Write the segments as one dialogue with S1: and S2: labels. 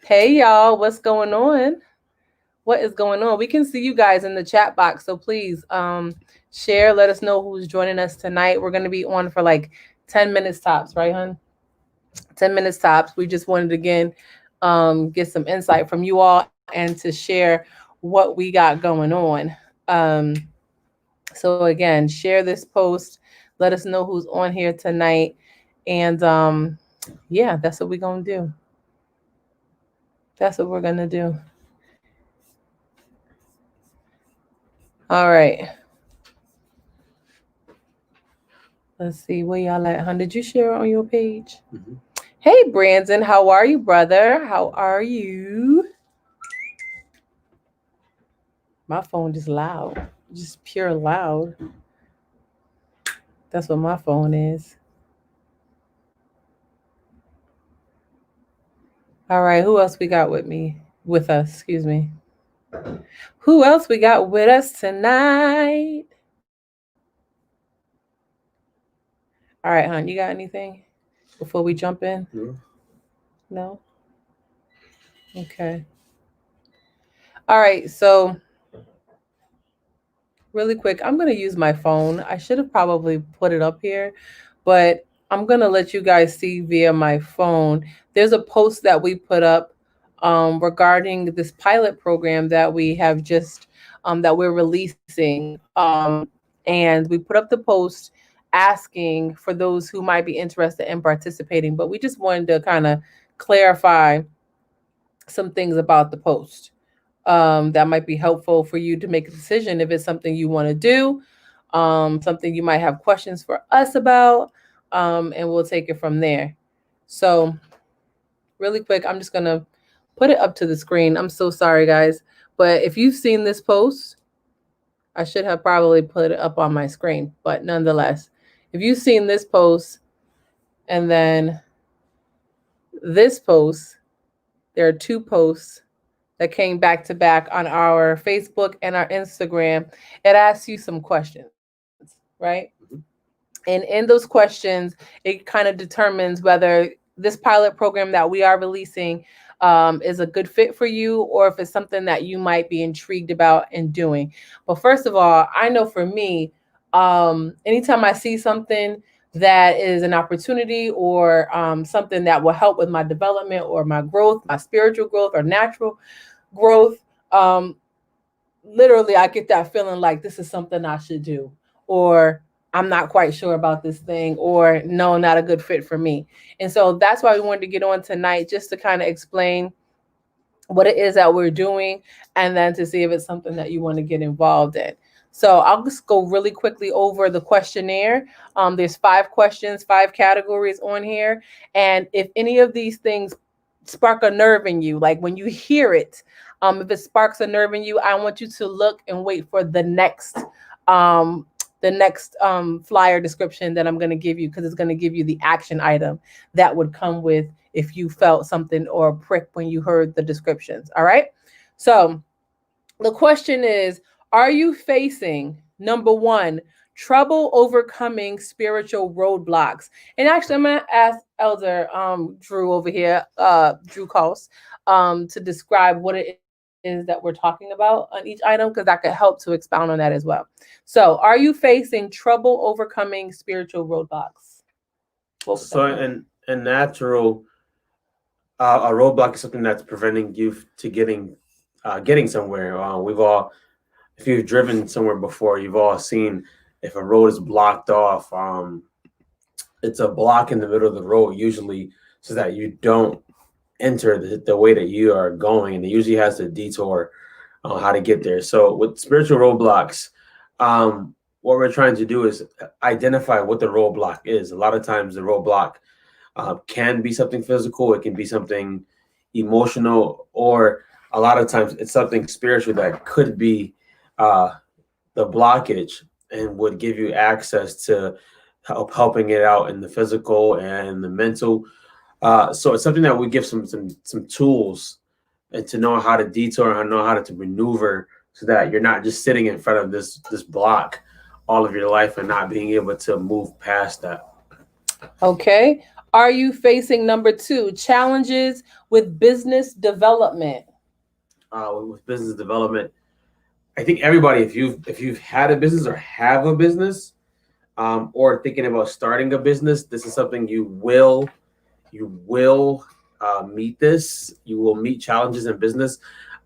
S1: Hey y'all, what's going on? What is going on? We can see you guys in the chat box, so please share, let us know who's joining us tonight. We're going to be on for like 10 minutes tops, right, hun? 10 minutes tops. We just wanted to again get some insight from you all and to share what we got going on. Um so again, share this post, let us know who's on here tonight, and yeah, that's what we're going to do. That's what we're going to do. All right. Let's see where y'all at, hun. Did you share it on your page?
S2: Mm-hmm.
S1: Hey, Brandon, how are you, brother? How are you? My phone just loud, just pure loud. That's what my phone is. All right, who else we got with me? With us, excuse me. Who else we got with us tonight? All right, hon, you got anything before we jump in?
S2: Yeah.
S1: No? Okay. All right, so really quick, I'm going to use my phone. I should have probably put it up here, but I'm going to let you guys see via my phone. There's a post that we put up regarding this pilot program that we have just that we're releasing. And we put up the post asking for those who might be interested in participating, but we just wanted to kind of clarify some things about the post that might be helpful for you to make a decision if it's something you want to do, something you might have questions for us about, and we'll take it from there. So, really quick, I'm just going to put it up to the screen. I'm so sorry, guys. But if you've seen this post, I should have probably put it up on my screen. But nonetheless, if you've seen this post and then this post, there are two posts that came back to back on our Facebook and our Instagram. It asks you some questions, right? And in those questions, it kind of determines whether this pilot program that we are releasing is a good fit for you or if it's something that you might be intrigued about in doing. But first of all, I know for me, anytime I see something that is an opportunity or something that will help with my development or my growth, my spiritual growth or natural growth, um, literally I get that feeling like this is something I should do, or I'm not quite sure about this thing, or no, not a good fit for me. And so that's why we wanted to get on tonight, just to kind of explain what it is that we're doing and then to see if it's something that you want to get involved in. So I'll just go really quickly over the questionnaire. There's 5 questions, 5 categories on here. And if any of these things spark a nerve in you, like when you hear it, if it sparks a nerve in you, I want you to look and wait for um, the next flyer description that I'm going to give you, because it's going to give you the action item that would come with if you felt something or a prick when you heard the descriptions. All right. So the question is, are you facing number one, trouble overcoming spiritual roadblocks? And actually, I'm going to ask Elder Drew over here, Drew Cost, to describe what it is that we're talking about on each item, because that could help to expound on that as well. So, are you facing trouble overcoming spiritual roadblocks? What was that?
S2: So, in natural, a roadblock is something that's preventing you to getting somewhere. We've all, if you've driven somewhere before, you've all seen if a road is blocked off. It's a block in the middle of the road usually, so that you don't enter the way that you are going, and it usually has a detour on how to get there. So with spiritual roadblocks, what we're trying to do is identify what the roadblock is. A lot of times, the roadblock can be something physical, it can be something emotional, or a lot of times it's something spiritual that could be uh, the blockage and would give you access to helping it out in the physical and the mental. So it's something that we give some tools and to know how to detour and know how to maneuver so that you're not just sitting in front of this block all of your life and not being able to move past that.
S1: Okay. Are you facing number 2, challenges with business development?
S2: With business development, I think everybody, if you've had a business or have a business, or thinking about starting a business, this is something you will meet this. You will meet challenges in business.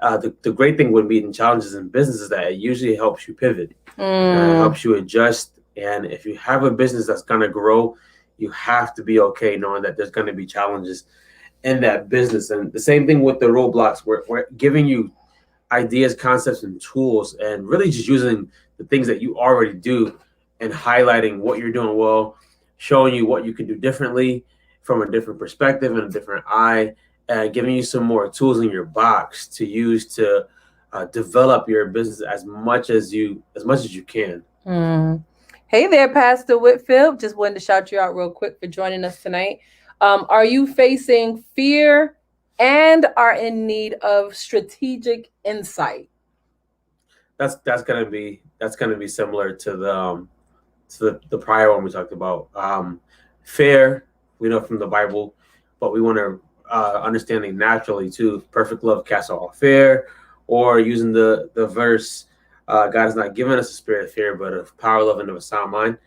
S2: The great thing with meeting challenges in business is that it usually helps you pivot,
S1: Mm,
S2: helps you adjust. And if you have a business that's going to grow, you have to be okay knowing that there's going to be challenges in that business. And the same thing with the roadblocks. We're giving you ideas, concepts, and tools, and really just using the things that you already do and highlighting what you're doing well, showing you what you can do differently from a different perspective and a different eye, and giving you some more tools in your box to use to develop your business as much as you can.
S1: mm. Hey there, Pastor Whitfield. Just wanted to shout you out real quick for joining us tonight. Are you facing fear and are in need of strategic insight?
S2: That's gonna be similar to the prior one we talked about. Fair, we know from the Bible, but we want to understanding naturally too. Perfect love casts out all fear, or using the verse, God has not given us a spirit of fear, but of power, love, and of a sound mind.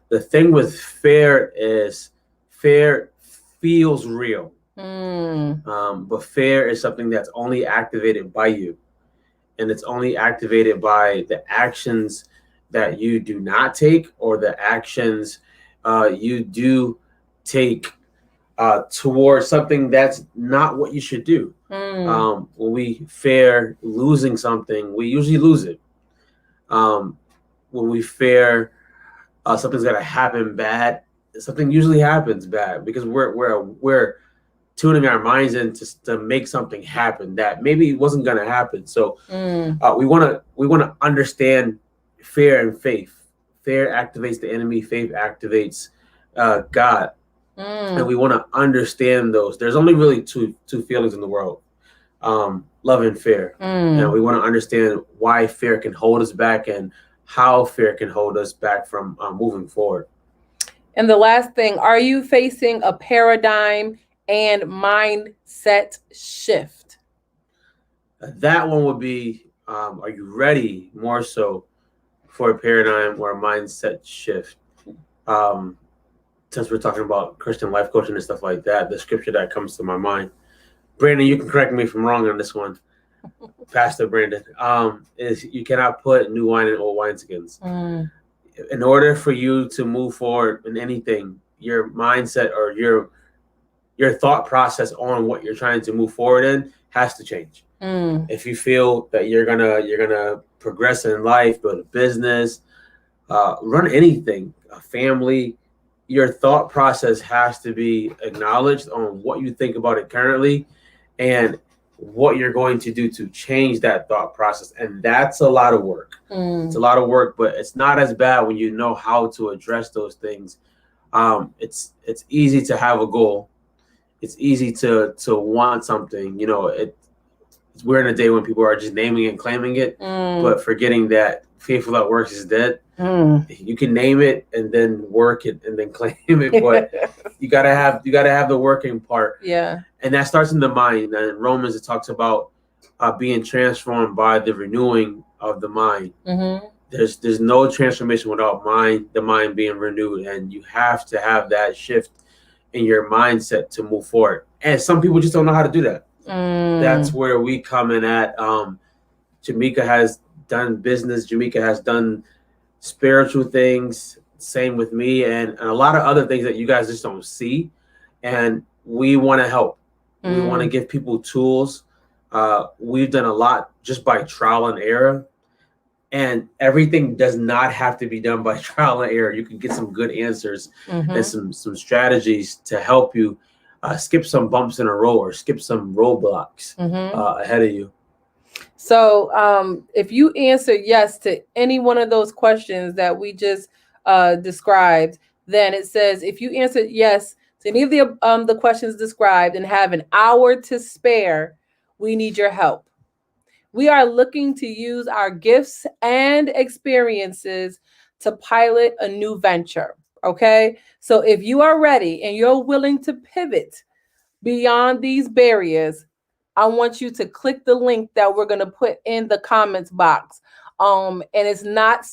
S2: The thing with fear is fear feels real,
S1: Mm,
S2: but fear is something that's only activated by you, and it's only activated by the actions that you do not take or the actions you do take towards something that's not what you should do.
S1: mm,
S2: When we fear losing something, we usually lose it. Um, when we fear something's gonna happen bad, something usually happens bad because we're tuning our minds in to make something happen that maybe wasn't gonna happen. So
S1: mm,
S2: we want to understand fear and faith. Fear activates the enemy. Faith activates God, and
S1: mm,
S2: we want to understand those. There's only really two feelings in the world: love and fear. And
S1: mm.
S2: we want to understand why fear can hold us back and how fear can hold us back from moving forward.
S1: And the last thing, are you facing a paradigm and mindset shift?
S2: That one would be: are you ready more so for a paradigm or a mindset shift? Um, since we're talking about Christian life coaching and stuff like that, the scripture that comes to my mind, Brandon, you can correct me if I'm wrong on this one, Pastor Brandon, is you cannot put new wine in old wineskins.
S1: Mm,
S2: In order for you to move forward in anything, your mindset or your thought process on what you're trying to move forward in has to change.
S1: mm,
S2: If you feel that you're gonna progress in life, build a business, run anything, a family, your thought process has to be acknowledged on what you think about it currently and what you're going to do to change that thought process. And that's a lot of work. It's a
S1: mm,
S2: lot of work, but it's not as bad when you know how to address those things. It's easy to have a goal. It's easy to want something. We're in a day when people are just naming and claiming it,
S1: mm,
S2: but forgetting that faithful that works is dead.
S1: mm.
S2: You can name it and then work it and then claim it, but you gotta have the working part,
S1: Yeah.
S2: and that starts in the mind. And in Romans, it talks about being transformed by the renewing of the mind.
S1: Mm-hmm.
S2: There's no transformation without the mind being renewed, and you have to have that shift in your mindset to move forward. And some people just don't know how to do that. That's
S1: Mm,
S2: where we come in at. Jamaica has done business. Jamaica has done spiritual things. Same with me, and a lot of other things that you guys just don't see. And we want to help. We want to
S1: mm,
S2: give people tools. We've done a lot just by trial and error, and everything does not have to be done by trial and error. You can get some good answers and
S1: mm-hmm,
S2: some strategies to help you skip some bumps in a road or skip some roadblocks
S1: mm-hmm.
S2: ahead of you.
S1: So, if you answer yes to any one of those questions that we just described, then it says if you answer yes to any of the questions described and have an hour to spare, we need your help. We are looking to use our gifts and experiences to pilot a new venture. Okay. So if you are ready and you're willing to pivot beyond these barriers, I want you to click the link that we're going to put in the comments box. And it's not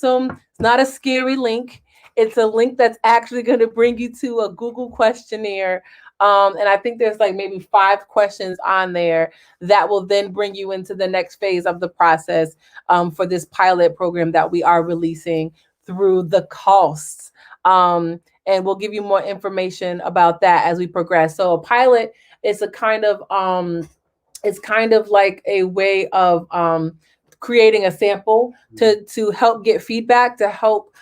S1: a scary link. It's a link that's actually going to bring you to a Google questionnaire. And I think there's like maybe 5 questions on there that will then bring you into the next phase of the process for this pilot program that we are releasing through the costs. And we'll give you more information about that as we progress. So a pilot is a kind of it's kind of like a way of creating a sample to help get feedback, to help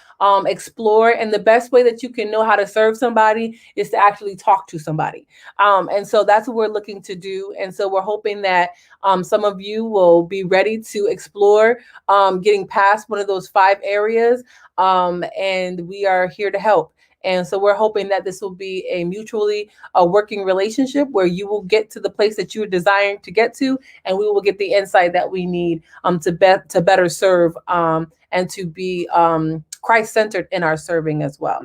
S1: explore. And the best way that you can know how to serve somebody is to actually talk to somebody. And so that's what we're looking to do. And so we're hoping that some of you will be ready to explore getting past one of those 5 areas. And we are here to help. And so we're hoping that this will be a mutually working relationship where you will get to the place that you're desiring to get to, and we will get the insight that we need to better serve and to be Christ-centered in our serving as well.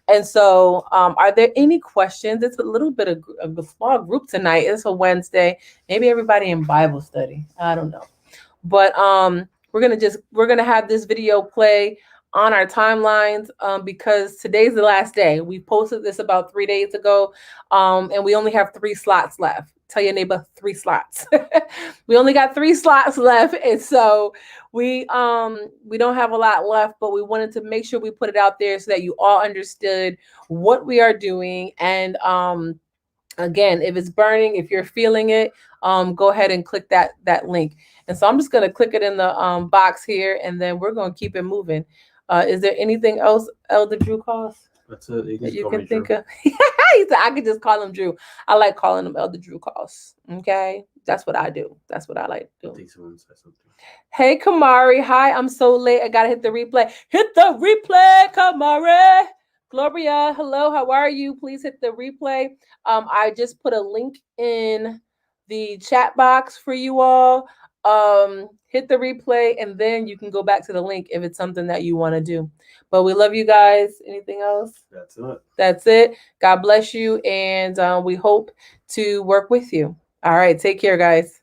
S1: And so are there any questions? It's a little bit of a small group tonight. It's a Wednesday. Maybe everybody in Bible study. I don't know. But we're gonna have this video play on our timelines because today's the last day. We posted this about 3 days ago, and we only have 3 slots left. Tell your neighbor 3 slots. We only got 3 slots left, and so we don't have a lot left, but we wanted to make sure we put it out there so that you all understood what we are doing. And again, if it's burning, if you're feeling it, go ahead and click that link. And so I'm just going to click it in the box here, and then we're going to keep it moving. Is there anything else Elder Drew calls?
S2: That's it.
S1: That you can think of? He said I could just call him Drew. I like calling him Elder Drew Calls. Okay, that's what I do. That's what I like to do.
S2: I think someone said something.
S1: Hey Kamari, hi. I'm so late. I gotta hit the replay. Hit the replay, Kamari. Gloria, hello. How are you? Please hit the replay. I just put a link in the chat box for you all. Hit the replay, and then you can go back to the link if it's something that you want to do. But we love you guys. Anything else?
S2: That's it.
S1: That's it. God bless you, and we hope to work with you. All right, take care, guys.